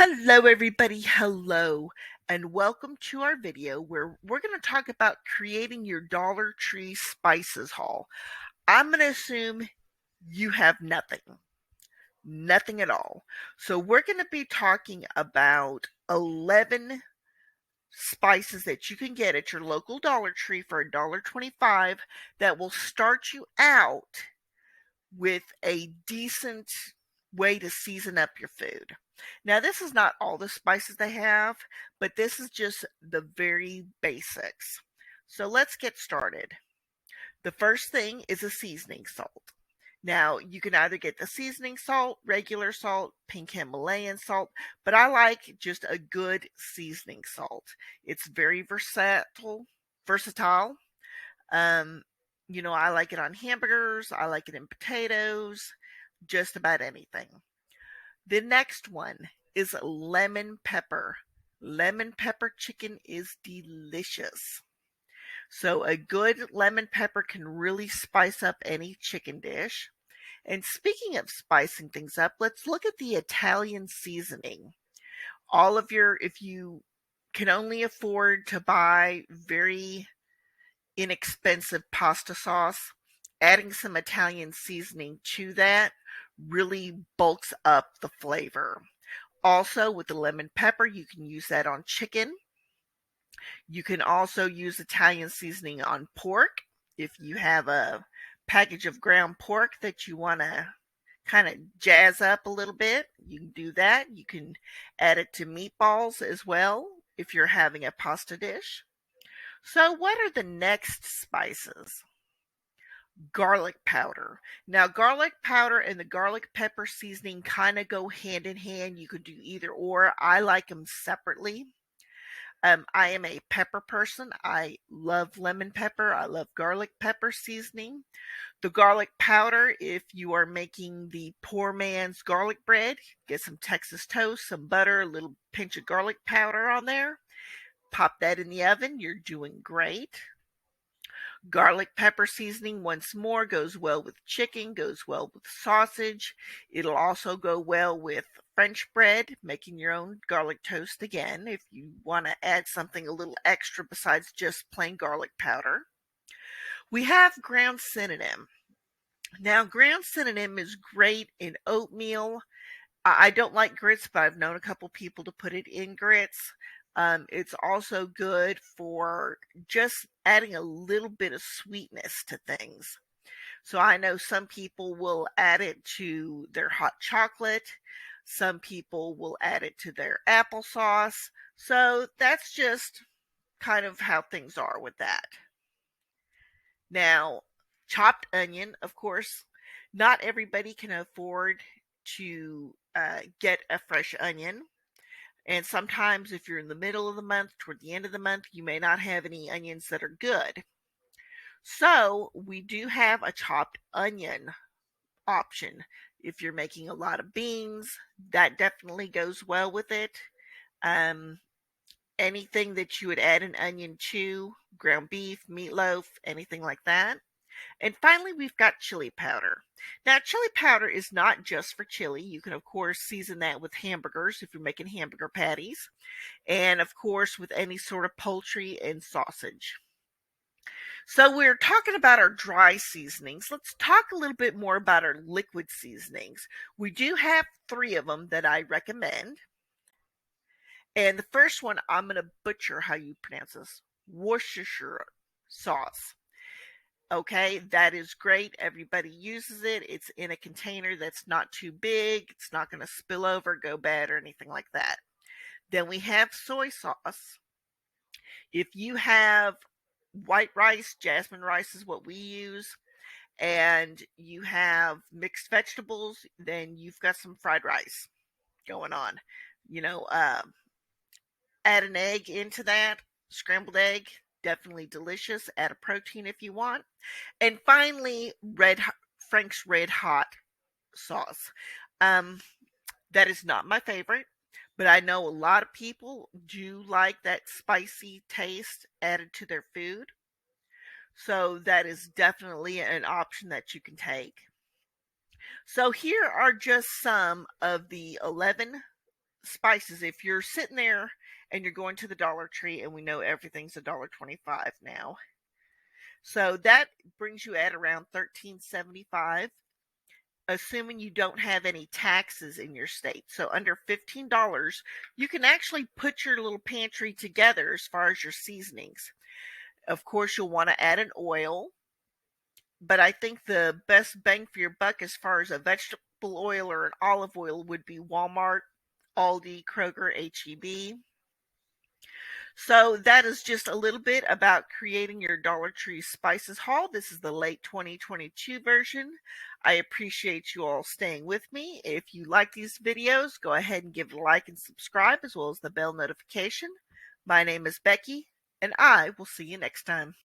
Hello everybody, hello, and welcome to our video where we're going to talk about creating your Dollar Tree spices haul. I'm going to assume you have nothing at all. So we're going to be talking about 11 spices that you can get at your local Dollar Tree for $1.25 that will start you out with a decent way to season up your food. Now, this is not all the spices they have, but this is just the very basics. So let's get started. The first thing is a seasoning salt. Now, you can either get the seasoning salt, regular salt, pink Himalayan salt, but I like just a good seasoning salt. It's very versatile. Um, I like it on hamburgers, I like it in potatoes, just about anything. The next one is lemon pepper. Lemon pepper chicken is delicious. So a good lemon pepper can really spice up any chicken dish. And speaking of spicing things up, let's look at the Italian seasoning. If you can only afford to buy very inexpensive pasta sauce, adding some Italian seasoning to that really bulks up the flavor. Also, with the lemon pepper, you can use that on chicken. You can also use Italian seasoning on pork. If you have a package of ground pork that you want to kind of jazz up a little bit, you can do that. You can add it to meatballs as well if you're having a pasta dish. So, what are the next spices? Garlic powder. Now, garlic powder and the garlic pepper seasoning kind of go hand in hand. You could do either or. I like them separately. I am a pepper person. I love lemon pepper. I love garlic pepper seasoning. The garlic powder, if you are making the poor man's garlic bread, get some Texas toast, some butter, a little pinch of garlic powder on there. Pop that in the oven. You're doing great. Garlic pepper seasoning once more goes well with chicken, goes well with sausage. It'll also go well with French bread, making your own garlic toast again if you want to add something a little extra besides just plain garlic powder. We have ground cinnamon. Now, ground cinnamon is great in oatmeal. I don't like grits, but I've known a couple people to put it in grits. It's also good for just adding a little bit of sweetness to things. So I know some people will add it to their hot chocolate. Some people will add it to their applesauce. So that's just kind of how things are with that. Now, chopped onion, of course, not everybody can afford to get a fresh onion. And sometimes, if you're in the middle of the month, toward the end of the month, you may not have any onions that are good. So, we do have a chopped onion option. If you're making a lot of beans, that definitely goes well with it. Um, Anything that you would add an onion to, ground beef, meatloaf, anything like that. And finally, we've got chili powder. Now, chili powder is not just for chili. You can, of course, season that with hamburgers if you're making hamburger patties, and, of course, with any sort of poultry and sausage. So, we're talking about our dry seasonings. Let's talk a little bit more about our liquid seasonings. We do have three of them that I recommend. And the first one, I'm going to butcher how you pronounce this, Worcestershire sauce. Okay, that is great. Everybody uses it. It's in a container that's not too big. It's not going to spill over, go bad, or anything like that. Then we have soy sauce. If you have white rice, jasmine rice is what we use, and you have mixed vegetables, then you've got some fried rice going on. You know, add an egg into that, scrambled egg, definitely delicious. Add a protein if you want. And finally, Frank's Red Hot sauce. Um, that is not my favorite, but I know a lot of people do like that spicy taste added to their food. So that is definitely an option that you can take. So here are just some of the 11 spices, if you're sitting there and you're going to the Dollar Tree, and we know everything's $1.25 now. So that brings you at around $13.75, assuming you don't have any taxes in your state. So under $15, you can actually put your little pantry together as far as your seasonings. Of course, you'll want to add an oil, but I think the best bang for your buck as far as a vegetable oil or an olive oil would be Walmart, Aldi, Kroger, HEB. So that is just a little bit about creating your Dollar Tree spices haul. This is the late 2022 version. I appreciate you all staying with me. If you like these videos, go ahead and give it a like and subscribe, as well as the bell notification. My name is Becky, and I will see you next time.